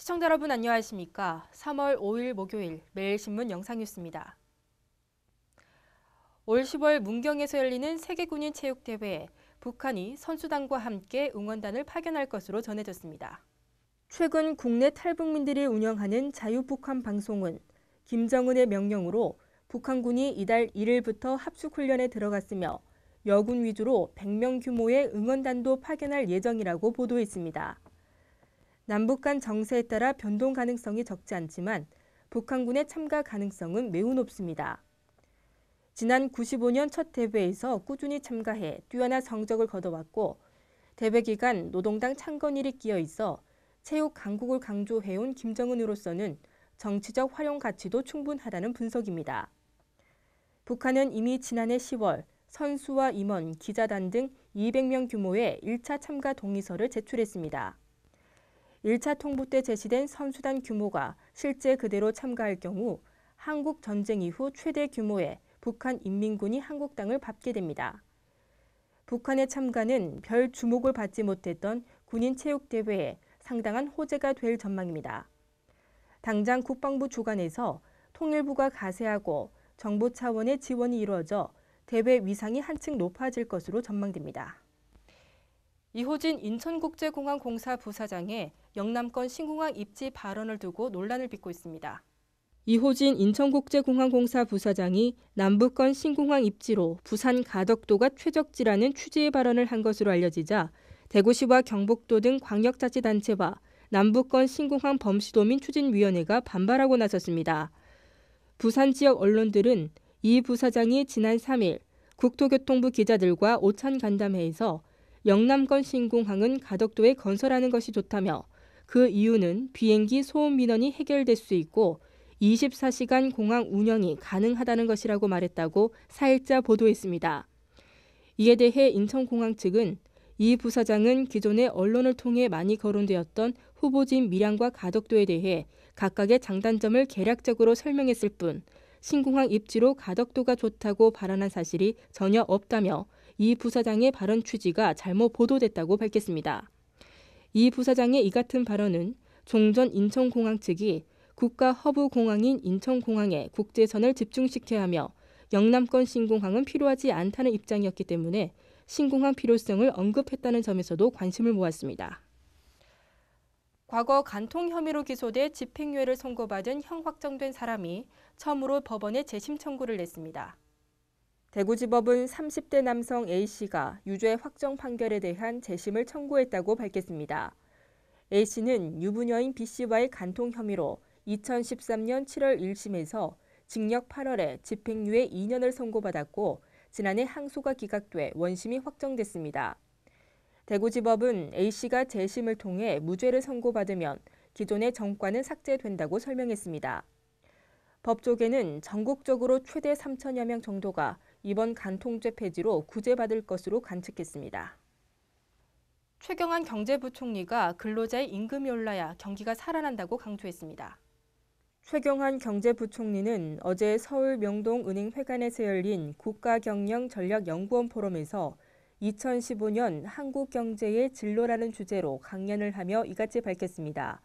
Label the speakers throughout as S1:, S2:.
S1: 시청자 여러분 안녕하십니까? 3월 5일 목요일 매일신문 영상뉴스입니다. 올 10월 문경에서 열리는 세계군인 체육대회에 북한이 선수단과 함께 응원단을 파견할 것으로 전해졌습니다. 최근 국내 탈북민들이 운영하는 자유북한 방송은 김정은의 명령으로 북한군이 이달 1일부터 합숙훈련에 들어갔으며 여군 위주로 100명 규모의 응원단도 파견할 예정이라고 보도했습니다. 남북 간 정세에 따라 변동 가능성이 적지 않지만 북한군의 참가 가능성은 매우 높습니다. 지난 95년 첫 대회에서 꾸준히 참가해 뛰어난 성적을 거둬왔고 대회 기간 노동당 창건일이 끼어 있어 체육 강국을 강조해온 김정은으로서는 정치적 활용 가치도 충분하다는 분석입니다. 북한은 이미 지난해 10월 선수와 임원, 기자단 등 200명 규모의 1차 참가 동의서를 제출했습니다. 1차 통보 때 제시된 선수단 규모가 실제 그대로 참가할 경우 한국 전쟁 이후 최대 규모의 북한 인민군이 한국 땅을 밟게 됩니다. 북한의 참가는 별 주목을 받지 못했던 군인 체육대회에 상당한 호재가 될 전망입니다. 당장 국방부 주관에서 통일부가 가세하고 정부 차원의 지원이 이루어져 대회 위상이 한층 높아질 것으로 전망됩니다. 이호진 인천국제공항공사 부사장의 영남권 신공항 입지 발언을 두고 논란을 빚고 있습니다. 이호진 인천국제공항공사 부사장이 남북권 신공항 입지로 부산 가덕도가 최적지라는 취지의 발언을 한 것으로 알려지자 대구시와 경북도 등 광역자치단체와 남북권 신공항 범시도민 추진위원회가 반발하고 나섰습니다. 부산 지역 언론들은 이 부사장이 지난 3일 국토교통부 기자들과 오찬 간담회에서 영남권 신공항은 가덕도에 건설하는 것이 좋다며 그 이유는 비행기 소음 민원이 해결될 수 있고 24시간 공항 운영이 가능하다는 것이라고 말했다고 4일자 보도했습니다. 이에 대해 인천공항 측은 이 부사장은 기존에 언론을 통해 많이 거론되었던 후보지인 밀양과 가덕도에 대해 각각의 장단점을 개략적으로 설명했을 뿐 신공항 입지로 가덕도가 좋다고 발언한 사실이 전혀 없다며 이 부사장의 발언 취지가 잘못 보도됐다고 밝혔습니다. 이 부사장의 이 같은 발언은 종전 인천공항 측이 국가 허브 공항인 인천공항에 국제선을 집중시켜야 하며 영남권 신공항은 필요하지 않다는 입장이었기 때문에 신공항 필요성을 언급했다는 점에서도 관심을 모았습니다. 과거 간통 혐의로 기소돼 집행유예를 선고받은 형 확정된 사람이 처음으로 법원에 재심 청구를 냈습니다. 대구지법은 30대 남성 A씨가 유죄 확정 판결에 대한 재심을 청구했다고 밝혔습니다. A씨는 유부녀인 B씨와의 간통 혐의로 2013년 7월 1심에서 징역 8월에 집행유예 2년을 선고받았고 지난해 항소가 기각돼 원심이 확정됐습니다. 대구지법은 A씨가 재심을 통해 무죄를 선고받으면 기존의 정과는 삭제된다고 설명했습니다. 법조계는 전국적으로 최대 3천여 명 정도가 이번 간통죄 폐지로 구제받을 것으로 관측했습니다. 최경환 경제부총리가 근로자의 임금이 올라야 경기가 살아난다고 강조했습니다. 최경환 경제부총리는 어제 서울 명동은행회관에서 열린 국가경영전략연구원 포럼에서 2015년 한국 경제의 진로라는 주제로 강연을 하며 이같이 밝혔습니다.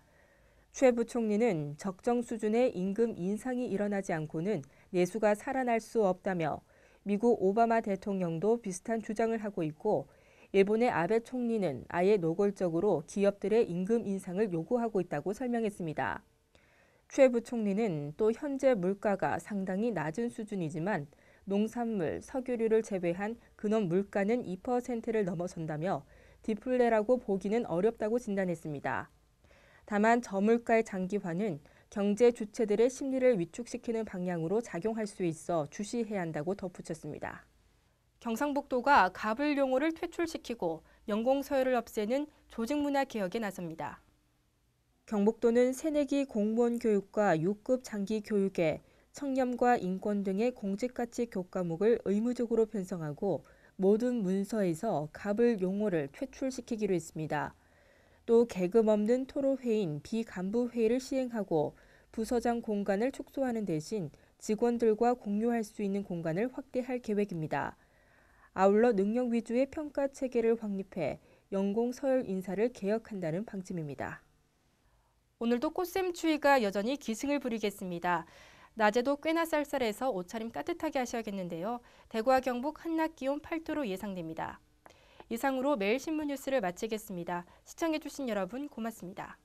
S1: 최 부총리는 적정 수준의 임금 인상이 일어나지 않고는 내수가 살아날 수 없다며 미국 오바마 대통령도 비슷한 주장을 하고 있고 일본의 아베 총리는 아예 노골적으로 기업들의 임금 인상을 요구하고 있다고 설명했습니다. 최 부총리는 또 현재 물가가 상당히 낮은 수준이지만 농산물, 석유류를 제외한 근원 물가는 2%를 넘어선다며 디플레라고 보기는 어렵다고 진단했습니다. 다만 저물가의 장기화는 경제 주체들의 심리를 위축시키는 방향으로 작용할 수 있어 주시해야 한다고 덧붙였습니다. 경상북도가 갑을 용어를 퇴출시키고 연공서열을 없애는 조직문화 개혁에 나섭니다. 경북도는 새내기 공무원 교육과 6급 장기 교육에 청렴과 인권 등의 공직가치 교과목을 의무적으로 편성하고 모든 문서에서 갑을 용어를 퇴출시키기로 했습니다. 또 계급 없는 토로회의인 비간부회의를 시행하고 부서장 공간을 축소하는 대신 직원들과 공유할 수 있는 공간을 확대할 계획입니다. 아울러 능력 위주의 평가 체계를 확립해 연공 서열 인사를 개혁한다는 방침입니다. 오늘도 꽃샘추위가 여전히 기승을 부리겠습니다. 낮에도 꽤나 쌀쌀해서 옷차림 따뜻하게 하셔야겠는데요. 대구와 경북 한낮 기온 8도로 예상됩니다. 이상으로 매일 신문 뉴스를 마치겠습니다. 시청해주신 여러분 고맙습니다.